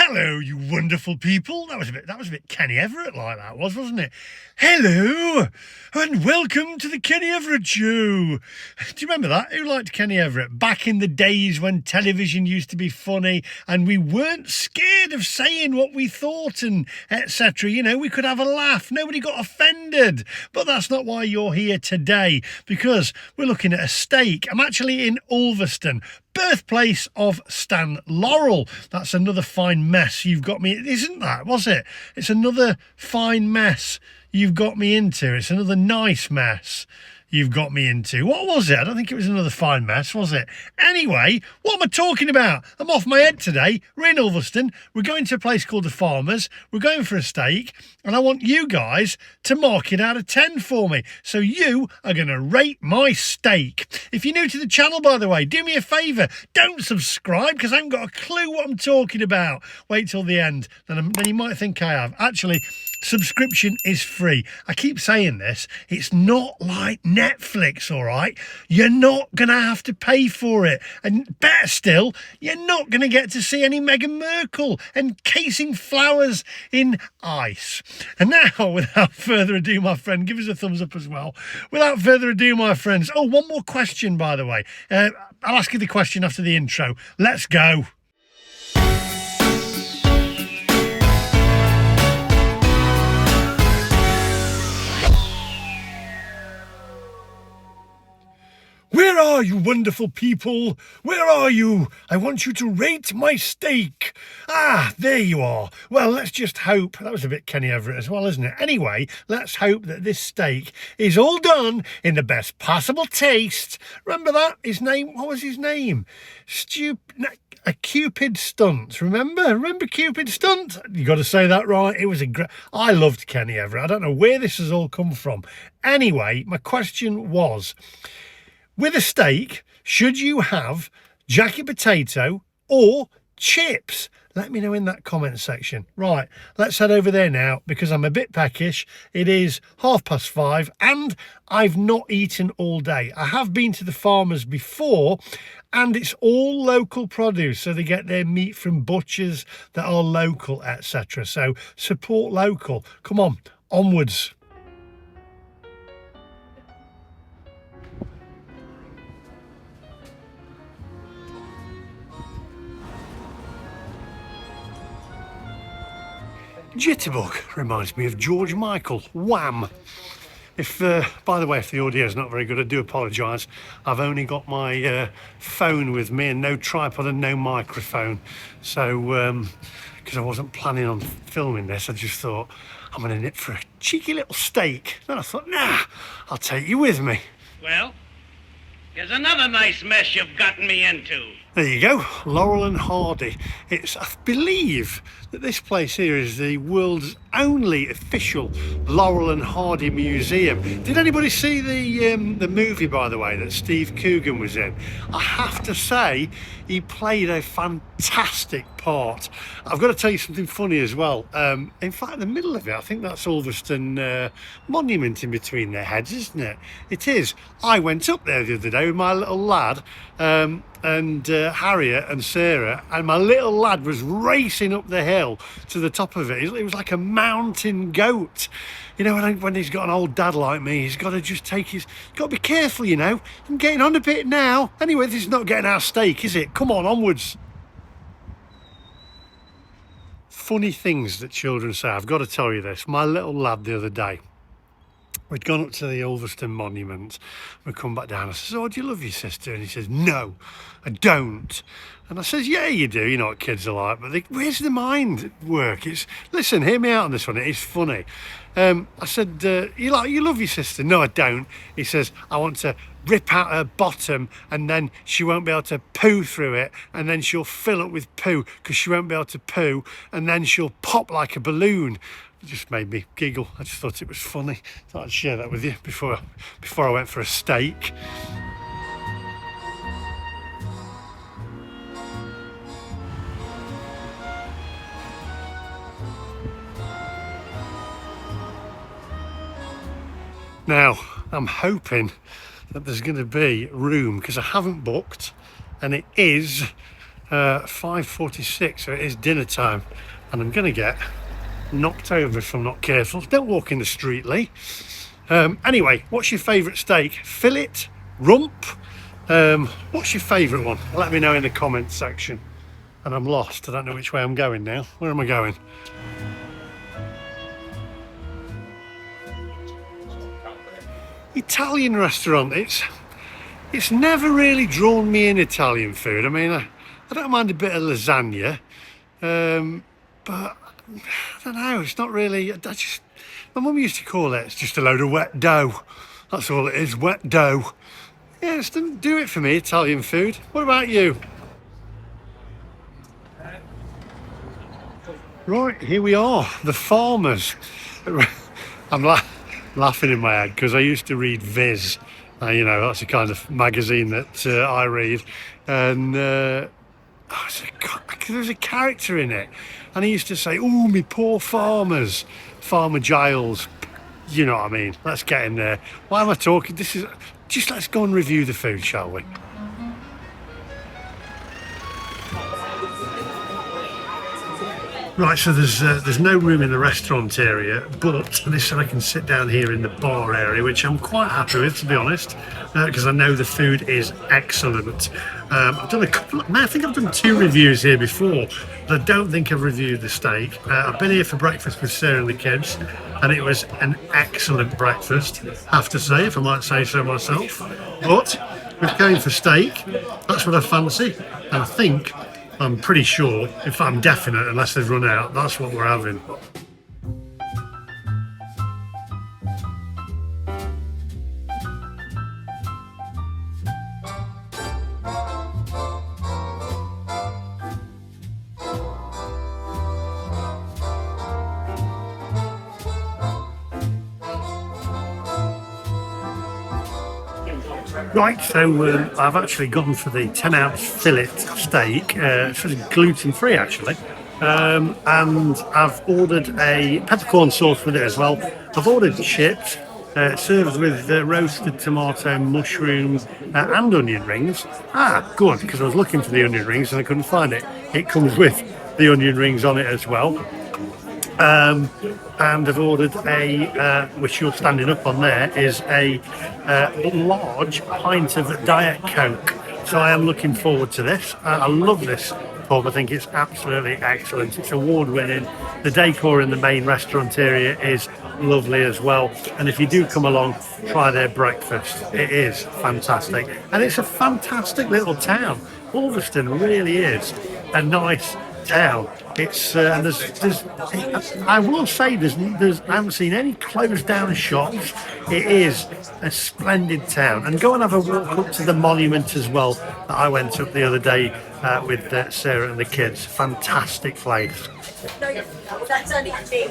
Hello, you wonderful people. That was a bit Kenny Everett like that wasn't it? Hello, and welcome to the Kenny Everett Show. Do you remember that? Who liked Kenny Everett? Back in the days when television used to be funny and we weren't scared of saying what we thought and etc. You know, we could have a laugh. Nobody got offended. But that's not why you're here today, because we're looking at a steak. I'm actually in Ulverston, birthplace of Stan Laurel. That's another fine mess you've got me, isn't that, was it? It's another fine mess you've got me into. It's another nice mess you've got me into. What was it? I don't think it was another fine mess, was it? Anyway, what am I talking about? I'm off my head today. We're in Ulverston. We're going to a place called The Farmers. We're going for a steak, and I want you guys to mark it out of 10 for me. So you are going to rate my steak. If you're new to the channel, by the way, do me a favour. Don't subscribe, because I haven't got a clue what I'm talking about. Wait till the end, then you might think I have. Actually, subscription is free. I keep saying this. It's not like Netflix, all right? You're not going to have to pay for it. And better still, you're not going to get to see any Meghan Markle encasing flowers in ice. And now, without further ado, my friend, give us a thumbs up as well. Without further ado, my friends. Oh, one more question, by the way. I'll ask you the question after the intro. Let's go. Where are you, wonderful people? Where are you? I want you to rate my steak. Ah, there you are. Well, let's just hope. That was a bit Kenny Everett as well, isn't it? Anyway, let's hope that this steak is all done in the best possible taste. Remember that? His name, what was his name? A Cupid Stunt. Remember Cupid Stunt? You got to say that right. It was a great. I loved Kenny Everett. I don't know where this has all come from. Anyway, my question was, with a steak, should you have jacket potato or chips? Let me know in that comment section. Right, let's head over there now, because I'm a bit peckish. It is 5:30 and I've not eaten all day. I have been to the Farmers before, and it's all local produce. So they get their meat from butchers that are local, etc. So support local. Come on, onwards. Jitterbug reminds me of George Michael, Wham! If, by the way, if the audio is not very good, I do apologise. I've only got my phone with me and no tripod and no microphone. So, because I wasn't planning on filming this, I just thought, I'm going to nip for a cheeky little steak. Then I thought, nah, I'll take you with me. Well, here's another nice mess you've gotten me into. There you go, Laurel and Hardy. I believe that this place here is the world's only official Laurel and Hardy museum. Did anybody see the movie, by the way, that Steve Coogan was in? I have to say, he played a fantastic part. I've got to tell you something funny as well. In fact, in the middle of it, I think that's Ulverston Monument in between their heads, isn't it? It is. I went up there the other day with my little lad, and Harriet and Sarah, and my little lad was racing up the hill to the top of it. It was like a mountain goat. You know, when he's got an old dad like me, he's got to just got to be careful, you know. I'm getting on a bit now. Anyway, this is not getting our steak, is it? Come on, onwards. Funny things that children say. I've got to tell you this. My little lad the other day, we'd gone up to the Ulverston Monument. We'd come back down. I says, oh, do you love your sister? And he says, no, I don't. And I says, yeah, you do. You know what kids are like. But where's the mind work? Listen, hear me out on this one. It is funny. I said, you love your sister? No, I don't. He says, I want to rip out her bottom and then she won't be able to poo through it, and then she'll fill up with poo because she won't be able to poo, and then she'll pop like a balloon. It just made me giggle. I just thought it was funny. Thought I'd share that with you before I went for a steak. Now, I'm hoping that there's going to be room, because I haven't booked, and it is 5:46, so it is dinner time, and I'm going to get knocked over if I'm not careful. Don't walk in the street, Lee. Anyway, what's your favourite steak? Fillet? Rump? What's your favourite one? Let me know in the comments section. And I'm lost. I don't know which way I'm going now. Where am I going? Italian restaurant. It's never really drawn me in Italian food. I mean, I don't mind a bit of lasagna, but I don't know. It's not really. My mum used to call it. It's just a load of wet dough. That's all it is. Wet dough. Yeah, it doesn't do it for me. Italian food. What about you? Right, here we are. The Farmers. I'm laughing in my head because I used to read Viz. You know, that's the kind of magazine that I read. And there's a character in it. And he used to say, "Oh, me poor farmers." Farmer Giles. You know what I mean? Let's get in there. Why am I talking? Let's go and review the food, shall we? Right, so there's no room in the restaurant area, but they said I can sit down here in the bar area, which I'm quite happy with, to be honest, because I know the food is excellent. I've done I think I've done 2 reviews here before, but I don't think I've reviewed the steak. I've been here for breakfast with Sarah and the kids, and it was an excellent breakfast, I have to say, if I might say so myself. But we're going for steak, that's what I fancy, and I'm pretty sure, if I'm definite, unless they've run out, that's what we're having. Right, so I've actually gone for the 10-ounce fillet steak, sort of gluten-free actually, and I've ordered a peppercorn sauce with it as well. I've ordered chips, served with roasted tomato, mushrooms and onion rings. Good, because I was looking for the onion rings and I couldn't find it. It comes with the onion rings on it as well. And I've ordered which you're standing up on there, is a large pint of Diet Coke. So I am looking forward to this. I love this pub. I think it's absolutely excellent. It's award-winning. The decor in the main restaurant area is lovely as well. And if you do come along, try their breakfast. It is fantastic. And it's a fantastic little town. Ulverston really is a nice town. It's and I will say I haven't seen any closed down shops. It is a splendid town, and go and have a walk up to the monument as well that I went up the other day with Sarah and the kids. Fantastic place. No, that's only me.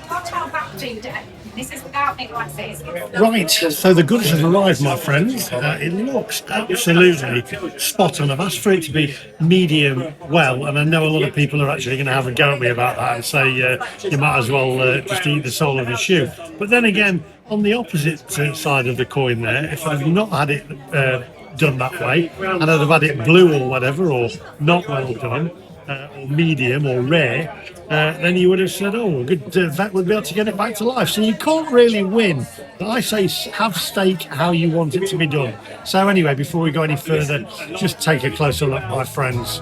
Hotel Baptine Day. This is without Nick Lasses. Right, so the goods have arrived, my friends. It looks absolutely spot on. I've asked for it to be medium well, and I know a lot of people are actually going to have a go at me about that and say you might as well just eat the sole of your shoe. But then again, on the opposite side of the coin there, if I've not had it done that way, and I'd have had it blue or whatever, or not well done, or medium or rare, then you would have said, oh, a good vet would be able to get it back to life. So you can't really win. But I say have steak how you want it to be done. So anyway, before we go any further, just take a closer look, my friends.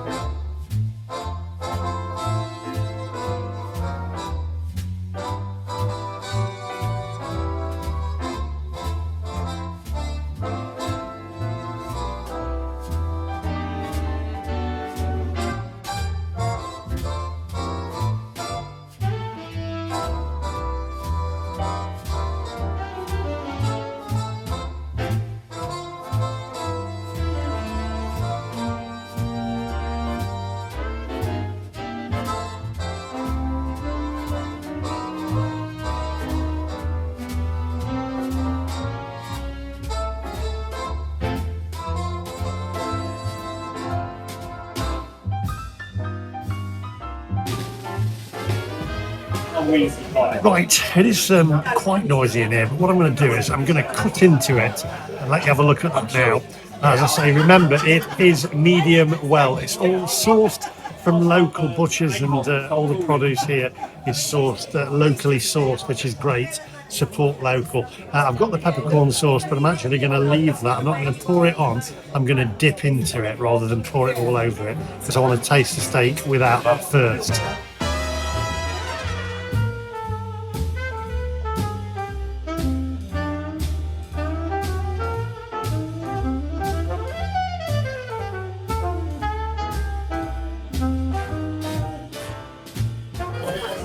Right, it is quite noisy in here, but what I'm going to do is I'm going to cut into it and let you have a look at that now. As I say, remember, it is medium well. It's all sourced from local butchers, and all the produce here is sourced, locally sourced, which is great. Support local. I've got the peppercorn sauce, but I'm actually going to leave that. I'm not going to pour it on. I'm going to dip into it rather than pour it all over it, because I want to taste the steak without that first.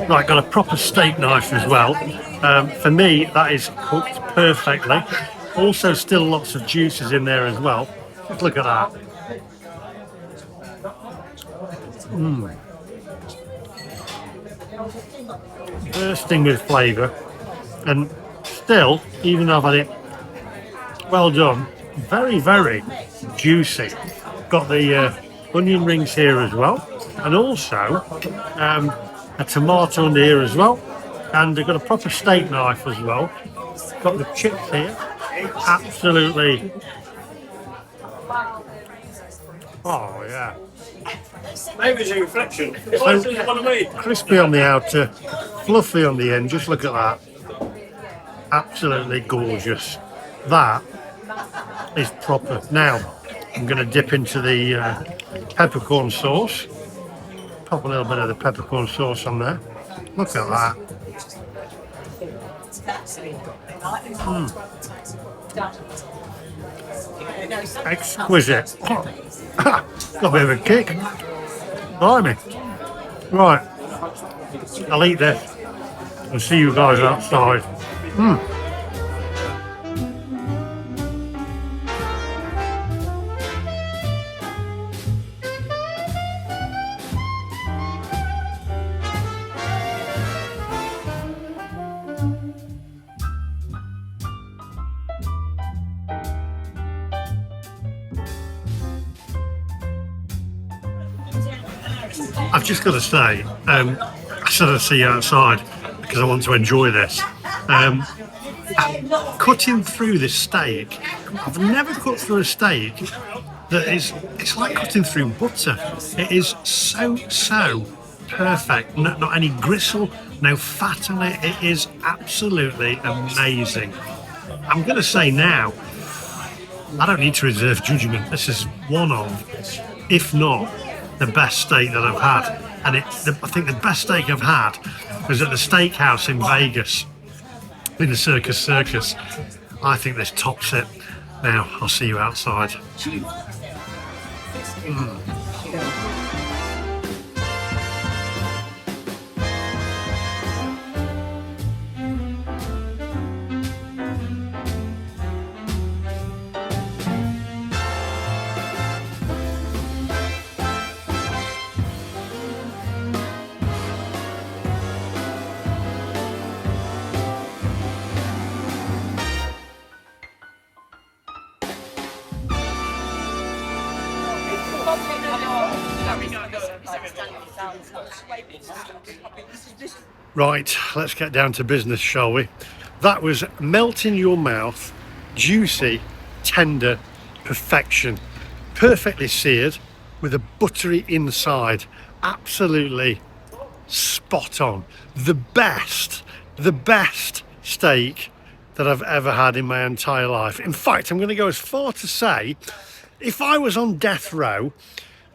Right, got a proper steak knife as well. For me, that is cooked perfectly. Also, still lots of juices in there as well. Just look at that. Bursting with flavour, and still, even though I've had it well done, very, very juicy. Got the onion rings here as well, and also a tomato under here as well, and I've got a proper steak knife as well. Got the chips here, absolutely. Oh yeah. Maybe it's a reflection. Crispy on the outer, fluffy on the end. Just look at that. Absolutely gorgeous. That is proper. Now I'm going to dip into the peppercorn sauce. Pop a little bit of the peppercorn sauce on there. Look at that. Exquisite. Got a bit of a kick. Blimey. Right. I'll eat this and see you guys outside. I've just got to say, I said I'd see you outside because I want to enjoy this. Cutting through this steak, I've never cut through a steak that is, it's like cutting through butter. It is so perfect. Not any gristle, no fat on it. It is absolutely amazing. I'm going to say now, I don't need to reserve judgment. This is one of, if not the best steak that I've had, and I think the best steak I've had was at the steakhouse in Vegas, in the Circus. I think this tops it. Now I'll see you outside. Right, let's get down to business, shall we? That was melt in your mouth, juicy, tender perfection. Perfectly seared with a buttery inside. Absolutely spot on. The best steak that I've ever had in my entire life. In fact, I'm going to go as far to say, if I was on death row,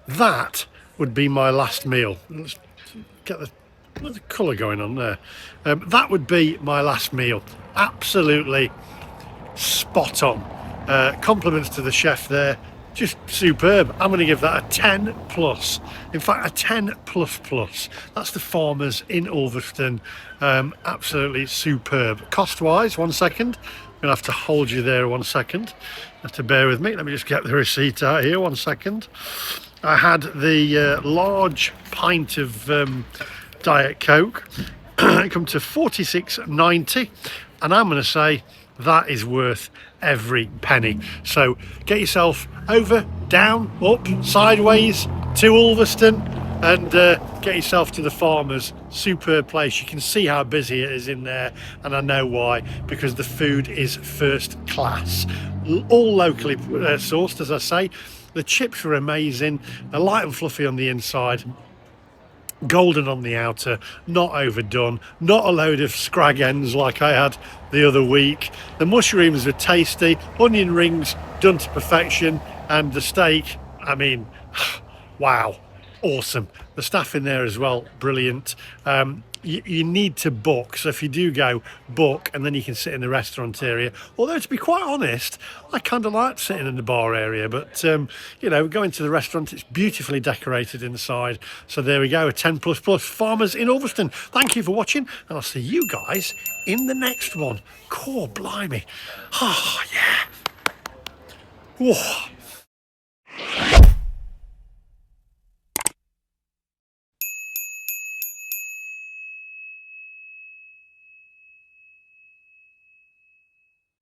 that would be my last meal. Let's get the colour going on there. That would be my last meal. Absolutely spot on. Compliments to the chef there. Just superb. I'm going to give that a 10 plus. In fact, a 10 plus. That's the Farmers in Ulverston. Absolutely superb. Cost-wise, 1 second. I'm going to have to hold you there 1 second. You have to bear with me. Let me just get the receipt out here 1 second. I had the large pint of Diet Coke. It come to $46.90, and I'm going to say that is worth every penny. So get yourself over, down, up, sideways to Ulverston. and get yourself to the Farmers. Superb place. You can see how busy it is in there, and I know why, because the food is first class. All locally sourced, as I say. The chips were amazing. They're light and fluffy on the inside, golden on the outer, not overdone, not a load of scrag ends like I had the other week. The mushrooms were tasty, onion rings done to perfection, and the steak, I mean, wow, awesome. The staff in there as well, brilliant. You need to book, so if you do go, book, and then you can sit in the restaurant area. Although, to be quite honest, I kind of like sitting in the bar area, but you know, going to the restaurant, it's beautifully decorated inside. So there we go, a 10++ Farmers in Ulverston. Thank you for watching, and I'll see you guys in the next one. Core blimey. Oh yeah. Whoa.